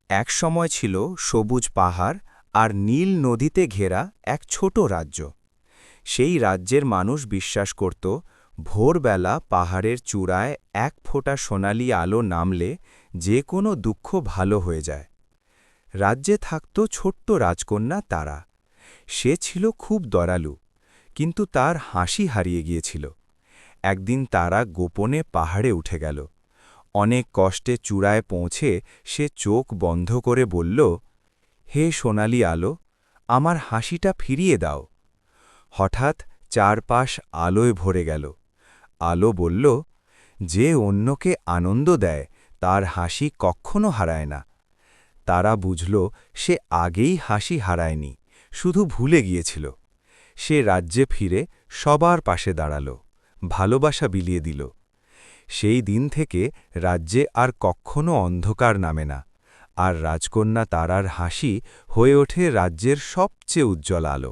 এক সময় ছিল সবুজ পাহাড় আর নীল নদীতে ঘেরা এক ছোট রাজ্য। সেই রাজ্যের মানুষ বিশ্বাস করত ভোরবেলা পাহাড়ের চূড়ায় এক ফোঁটা সোনালি আলো নামলে যে কোনো দুঃখ ভালো হয়ে যায়। রাজ্যে থাকত ছোট্ট রাজকন্যা তারা। সে ছিল খুব দয়ালু, কিন্তু তার হাসি হারিয়ে গিয়েছিল। একদিন তারা গোপনে পাহাড়ে উঠে গেল। অনেক কষ্টে চূড়ায় পৌঁছে সে চোখ বন্ধ করে বলল, হে সোনালি আলো, আমার হাসিটা ফিরিয়ে দাও। হঠাৎ চারপাশ আলোয় ভরে গেল। আলো বলল, যে অন্যকে আনন্দ দেয় তার হাসি কখনো হারায় না। তারা বুঝল সে আগেই হাসি হারায়নি, শুধু ভুলে গিয়েছিল। সে রাজ্যে ফিরে সবার পাশে দাঁড়াল, ভালোবাসা বিলিয়ে দিল। সেই দিন থেকে রাজ্যে আর কখনো অন্ধকার নামে না, আর রাজকন্যা তারার হাসি হয়ে ওঠে রাজ্যের সবচেয়ে উজ্জ্বল আলো।